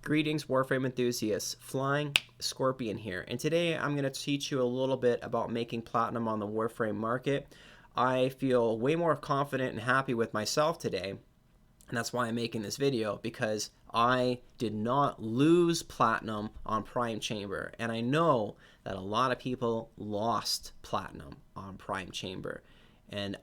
Greetings, Warframe enthusiasts. Flying Scorpion here, and today I'm going to teach you a little bit about making platinum on the Warframe market. I feel way more confident and happy with myself today, and that's why I'm making this video, because I did not lose platinum on Prime Chamber, and I know that a lot of people lost platinum on Prime Chamber. And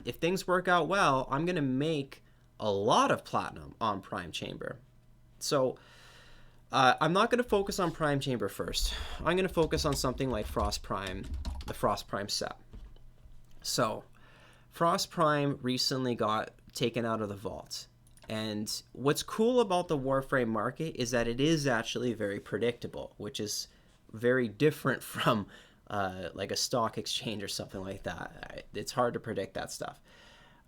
if things work out well, I'm going to make a lot of platinum on Prime Chamber. So I'm not going to focus on Prime Chamber first. I'm going to focus on something like Frost Prime, the Frost Prime set. So Frost Prime recently got taken out of the vault. And what's cool about the Warframe market is that it is actually very predictable, which is very different from like a stock exchange or something like that. It's hard to predict that stuff.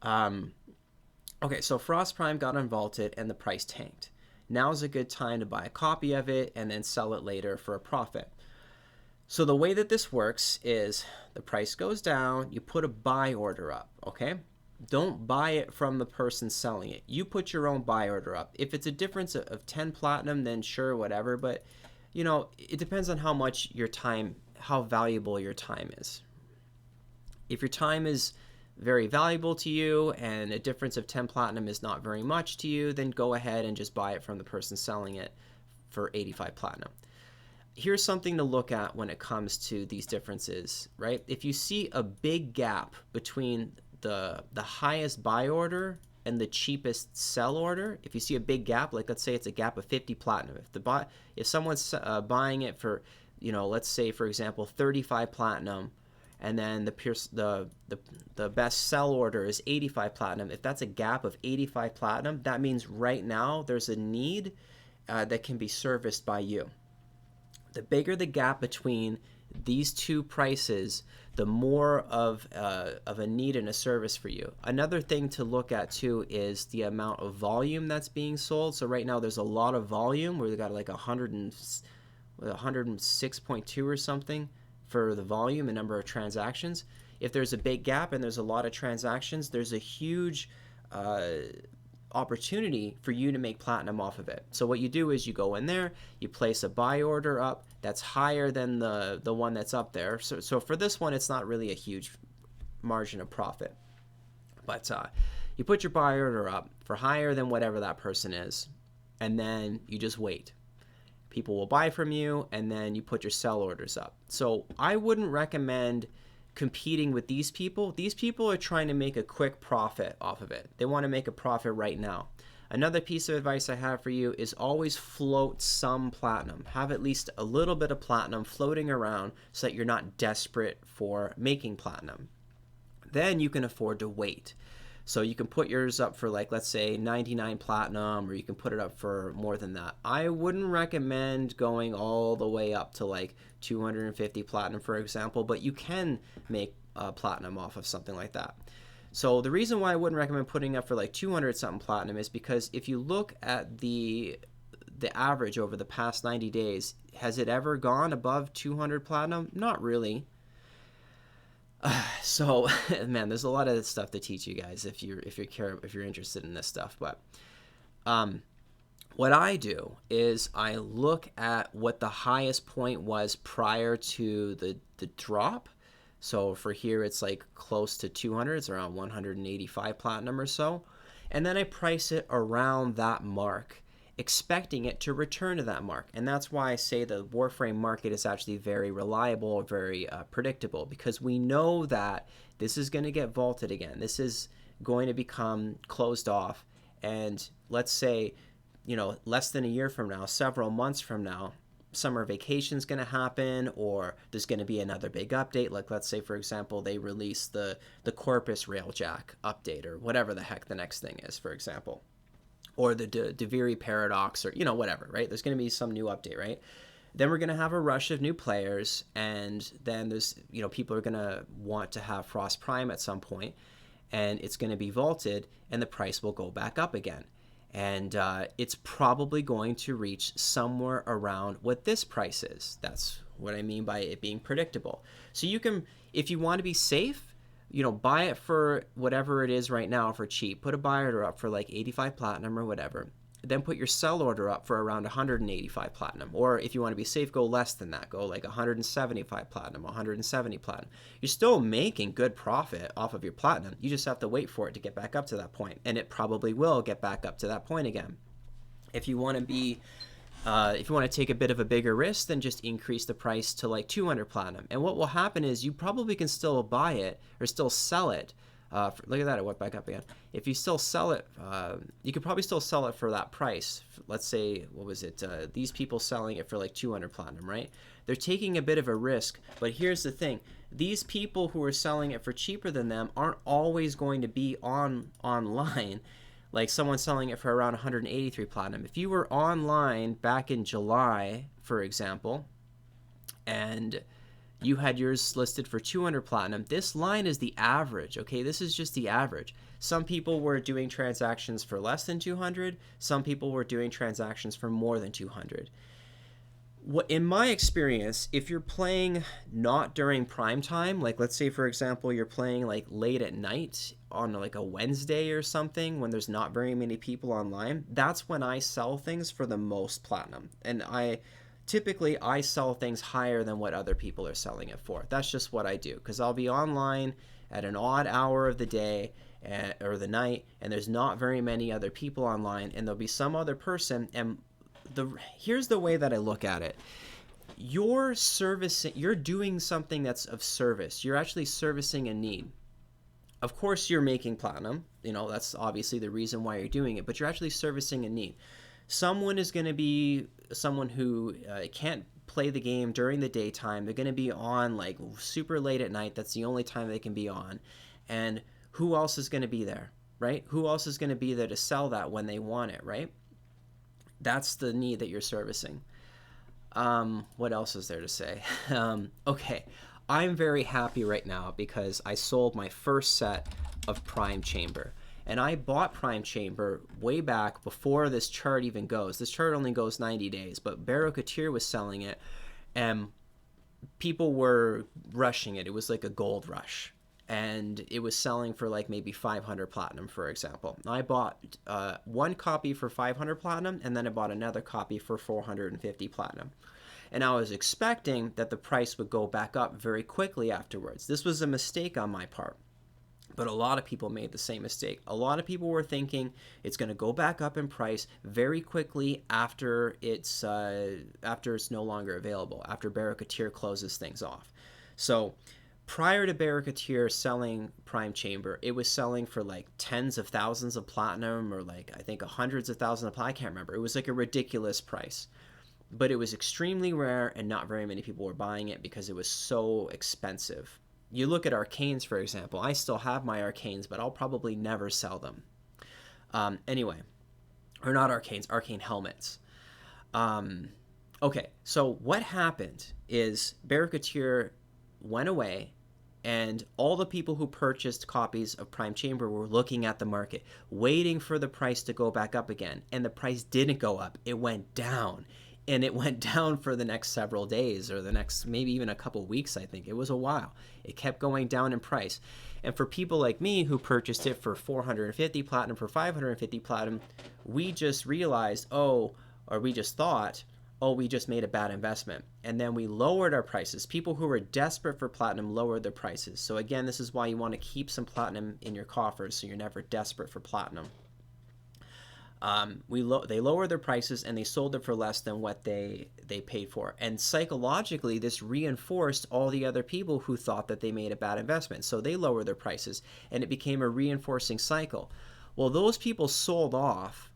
Okay, so Frost Prime got unvaulted and the price tanked. Now's a good time to buy a copy of it and then sell it later for a profit. So the way that this works is the price goes down, you put a buy order up, okay? Don't buy it from the person selling it. You put your own buy order up. If it's a difference of 10 platinum, then sure, whatever. But, you know, it depends on how much your time, how valuable your time is. If your time is very valuable to you and a difference of 10 platinum is not very much to you, then go ahead and just buy it from the person selling it for 85 platinum. Here's something to look at when it comes to these differences, right? If you see a big gap between the highest buy order and the cheapest sell order, if you see a big gap, like let's say it's a gap of 50 platinum, if someone's buying it for, you know, let's say for example 35 platinum, and then the best sell order is 85 platinum. If that's a gap of 85 platinum, that means right now there's a need that can be serviced by you. The bigger the gap between these two prices, the more of a need and a service for you. Another thing to look at too is the amount of volume that's being sold. So right now there's a lot of volume where they got like 106.2 or something for the volume and number of transactions. If there's a big gap and there's a lot of transactions, there's a huge opportunity for you to make platinum off of it. So what you do is you go in there, you place a buy order up that's higher than the one that's up there. So for this one, it's not really a huge margin of profit. But you put your buy order up for higher than whatever that person is, and then you just wait. People will buy from you, and then you put your sell orders up. So I wouldn't recommend competing with these people. These people are trying to make a quick profit off of it. They want to make a profit right now. Another piece of advice I have for you is always float some platinum. Have at least a little bit of platinum floating around so that you're not desperate for making platinum. Then you can afford to wait. So you can put yours up for, like, let's say 99 platinum, or you can put it up for more than that. I wouldn't recommend going all the way up to like 250 platinum, for example, but you can make platinum off of something like that. So the reason why I wouldn't recommend putting up for like 200 something platinum is because if you look at the average over the past 90 days, has it ever gone above 200 platinum? Not really. So man, there's a lot of stuff to teach you guys if you're interested in this stuff. But what I do is I look at what the highest point was prior to the drop. So for here, it's like close to 200. It's around 185 platinum or so, and then I price it around that mark, expecting it to return to that mark. And that's why I say the Warframe market is actually very reliable, very predictable, because we know that this is going to get vaulted again. This is going to become closed off. And let's say, you know, less than a year from now, several months from now, summer vacation is going to happen, or there's going to be another big update. Like let's say, for example, they release the Corpus Railjack update, or whatever the heck the next thing is, for example. Or the Deviri Paradox, or, you know, whatever, right? There's going to be some new update, right? Then we're going to have a rush of new players, and then there's, you know, people are going to want to have Frost Prime at some point, and it's going to be vaulted, and the price will go back up again. And it's probably going to reach somewhere around what this price is. That's what I mean by it being predictable. So you can, if you want to be safe, you know, buy it for whatever it is right now for cheap. Put a buy order up for like 85 platinum or whatever. then put your sell order up for around 185 platinum. Or if you want to be safe, go less than that. Go like 175 platinum, 170 platinum. You're still making good profit off of your platinum. You just have to wait for it to get back up to that point. And it probably will get back up to that point again. If you want to be if you want to take a bit of a bigger risk, then just increase the price to like 200 platinum. And what will happen is you probably can still buy it or still sell it. Look at that, it went back up again. If you still sell it, you could probably still sell it for that price. Let's say, what was it? These people selling it for like 200 platinum, right? They're taking a bit of a risk, but here's the thing. These people who are selling it for cheaper than them aren't always going to be online. Like someone selling it for around 183 platinum. If you were online back in July, for example, and you had yours listed for 200 platinum, this line is the average, okay? This is just the average. Some people were doing transactions for less than 200. Some people were doing transactions for more than 200. In my experience, if you're playing not during prime time, like let's say, for example, you're playing like late at night on like a Wednesday or something when there's not very many people online, that's when I sell things for the most platinum. And typically I sell things higher than what other people are selling it for. That's just what I do, because I'll be online at an odd hour of the day or the night, and there's not very many other people online, and there'll be some other person. And here's the way that I look at it. You're doing something that's of service. You're actually servicing a need. Of course you're making platinum, that's obviously the reason why you're doing it, but you're actually servicing a need. Someone is going to be someone who can't play the game during the daytime. They're going to be on like super late at night. That's the only time they can be on. And who else is going to be there, right? Who else is going to be there to sell that when they want it, right? That's the need that you're servicing. What else is there to say? Okay, I'm very happy right now because I sold my first set of Prime Chamber. And I bought Prime Chamber way back before this chart even goes. This chart only goes 90 days, but Barokatir was selling it, and people were rushing it. It was like a gold rush. And it was selling for like maybe 500 platinum, for example. I bought one copy for 500 platinum, and then I bought another copy for 450 platinum. And I was expecting that the price would go back up very quickly afterwards. This was a mistake on my part. But a lot of people made the same mistake. A lot of people were thinking it's going to go back up in price very quickly after it's no longer available, after Barokatir closes things off. So prior to Barokatir selling Prime Chamber, it was selling for like tens of thousands of platinum, or like I think hundreds of thousands of platinum. I can't remember. It was like a ridiculous price. But it was extremely rare, and not very many people were buying it because it was so expensive. You look at Arcanes, for example. I still have my Arcanes, but I'll probably never sell them. Anyway, or not Arcanes, Arcane helmets. Okay, so what happened is Barokatir went away, and all the people who purchased copies of Prime Chamber were looking at the market, waiting for the price to go back up again. And the price didn't go up. It went down. And it went down for the next several days, or the next maybe even a couple weeks, I think. It was a while. It kept going down in price. And for people like me who purchased it for 450 platinum, for 550 platinum, we just realized, we just thought, we just made a bad investment. And then we lowered our prices. People who were desperate for platinum lowered their prices. So again, this is why you want to keep some platinum in your coffers so you're never desperate for platinum. They lowered their prices, and they sold it for less than what they paid for. And psychologically, this reinforced all the other people who thought that they made a bad investment. So they lowered their prices, and it became a reinforcing cycle. Well, those people sold off,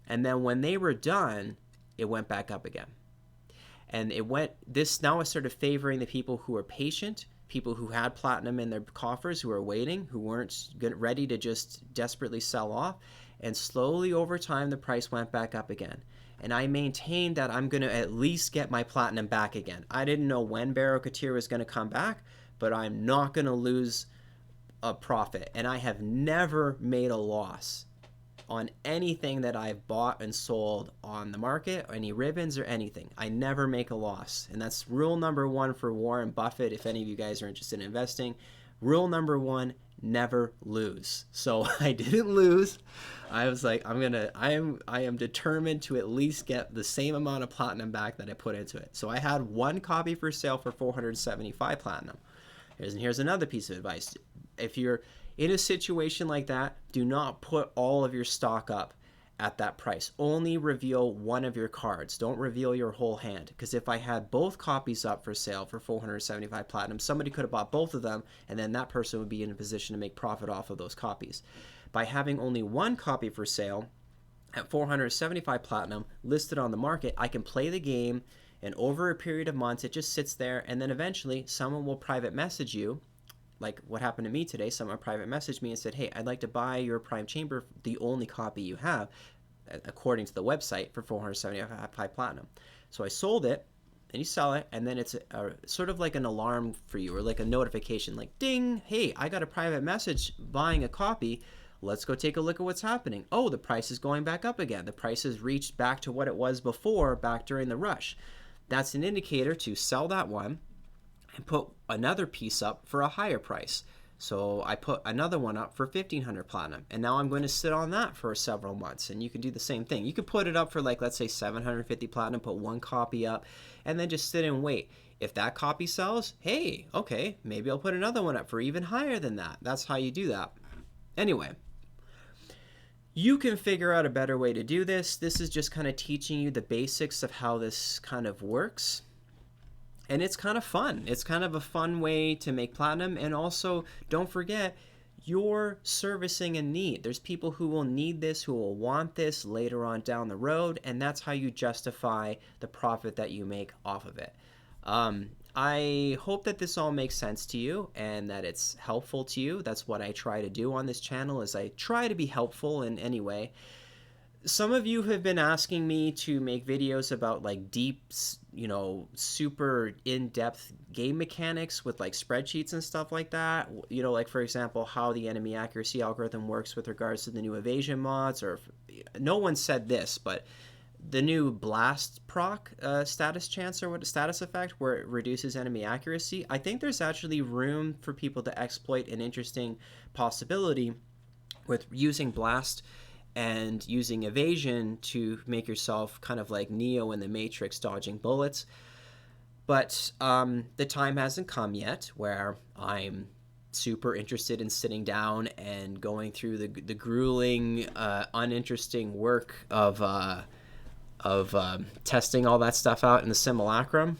and then when they were done, it went back up again. And now it started favoring the people who were patient, people who had platinum in their coffers, who were waiting, who weren't ready to just desperately sell off. And slowly over time, the price went back up again. And I maintained that I'm going to at least get my platinum back again. I didn't know when Barokatir was going to come back, but I'm not going to lose a profit. And I have never made a loss on anything that I've bought and sold on the market, or any ribbons or anything. I never make a loss. And that's rule number one for Warren Buffett, if any of you guys are interested in investing. Rule number one, never lose. So I didn't lose. I was like, I am determined to at least get the same amount of platinum back that I put into it. So I had one copy for sale for 475 platinum. Here's another piece of advice. If you're in a situation like that, do not put all of your stock up at that price. Only reveal one of your cards. Don't reveal your whole hand. Because if I had both copies up for sale for 475 platinum, somebody could have bought both of them, and then that person would be in a position to make profit off of those copies. By having only one copy for sale at 475 platinum listed on the market, I can play the game, and over a period of months, it just sits there, and then eventually someone will private message you, like what happened to me today. Someone private messaged me and said, hey, I'd like to buy your Prime Chamber, the only copy you have, according to the website, for 475 platinum. So I sold it, and you sell it, and then it's sort of like an alarm for you, or like a notification, like ding, hey, I got a private message buying a copy. Let's go take a look at what's happening. Oh, the price is going back up again. The price has reached back to what it was before, back during the rush. That's an indicator to sell that one and put another piece up for a higher price. So I put another one up for 1,500 platinum, and now I'm going to sit on that for several months. And you can do the same thing. You could put it up for, like, let's say 750 platinum, put one copy up, and then just sit and wait. If that copy sells, hey, okay, maybe I'll put another one up for even higher than that. That's how you do that. Anyway, you can figure out a better way to do this. This is just kind of teaching you the basics of how this kind of works. And it's kind of fun. It's kind of a fun way to make platinum. And also, don't forget, you're servicing a need. There's people who will need this, who will want this later on down the road. And that's how you justify the profit that you make off of it. I hope that this all makes sense to you and that it's helpful to you. That's what I try to do on this channel, is I try to be helpful in any way. Some of you have been asking me to make videos about like deep, super in-depth game mechanics with like spreadsheets and stuff like that. Like for example, how the enemy accuracy algorithm works with regards to the new evasion mods, or no one said this, but the new blast proc status chance, or what status effect, where it reduces enemy accuracy. I think there's actually room for people to exploit an interesting possibility with using blast and using evasion to make yourself kind of like Neo in the Matrix, dodging bullets. But the time hasn't come yet where I'm super interested in sitting down and going through the grueling, uninteresting work of testing all that stuff out in the simulacrum.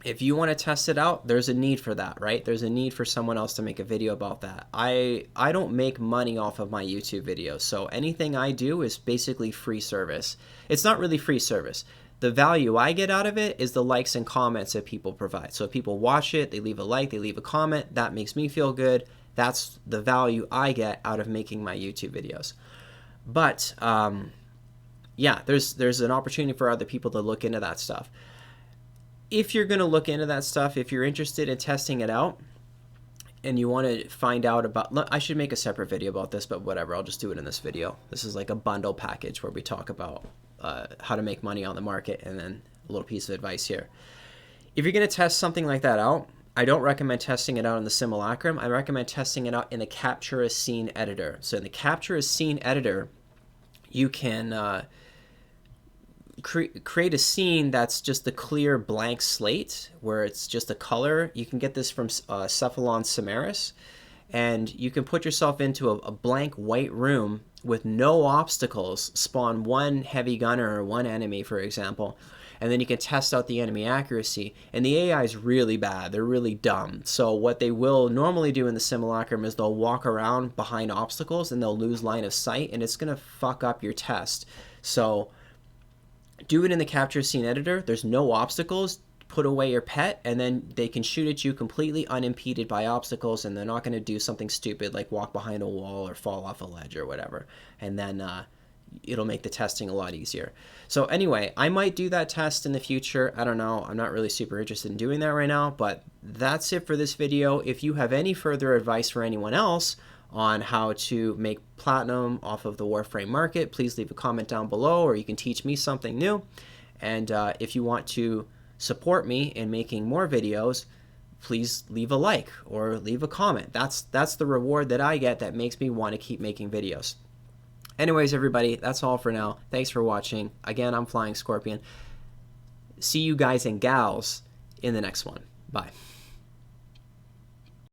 If you want to test it out, there's a need for that, right? There's a need for someone else to make a video about that. I don't make money off of my YouTube videos, so anything I do is basically free service. It's not really free service. The value I get out of it is the likes and comments that people provide. So if people watch it, they leave a like, they leave a comment, that makes me feel good. That's the value I get out of making my YouTube videos. But yeah, there's an opportunity for other people to look into that stuff. If you're going to look into that stuff, if you're interested in testing it out and you want to find out about, I should make a separate video about this, but whatever, I'll just do it in this video. This is like a bundle package where we talk about how to make money on the market, and then a little piece of advice here. If you're going to test something like that out, I don't recommend testing it out in the simulacrum. I recommend testing it out in the Capture a Scene editor. So in the Capture a Scene editor, you can create a scene that's just a clear blank slate where it's just a color. You can get this from Cephalon Samaris, and you can put yourself into a blank white room with no obstacles, spawn one heavy gunner or one enemy, for example, and then you can test out the enemy accuracy. And the AI is really bad. They're really dumb. So what they will normally do in the simulacrum is they'll walk around behind obstacles and they'll lose line of sight, and it's going to fuck up your test. So do it in the Capture Scene editor. There's no obstacles. Put away your pet, and then they can shoot at you completely unimpeded by obstacles, and they're not going to do something stupid like walk behind a wall or fall off a ledge or whatever. And then it'll make the testing a lot easier. So anyway, I might do that test in the future. I don't know. I'm not really super interested in doing that right now, but that's it for this video. If you have any further advice for anyone else on how to make platinum off of the Warframe Market, please leave a comment down below, or you can teach me something new. And if you want to support me in making more videos, please leave a like or leave a comment. That's the reward that I get that makes me want to keep making videos. Anyways, everybody, that's all for now. Thanks for watching. Again, I'm Flying Scorpion. See you guys and gals in the next one. Bye.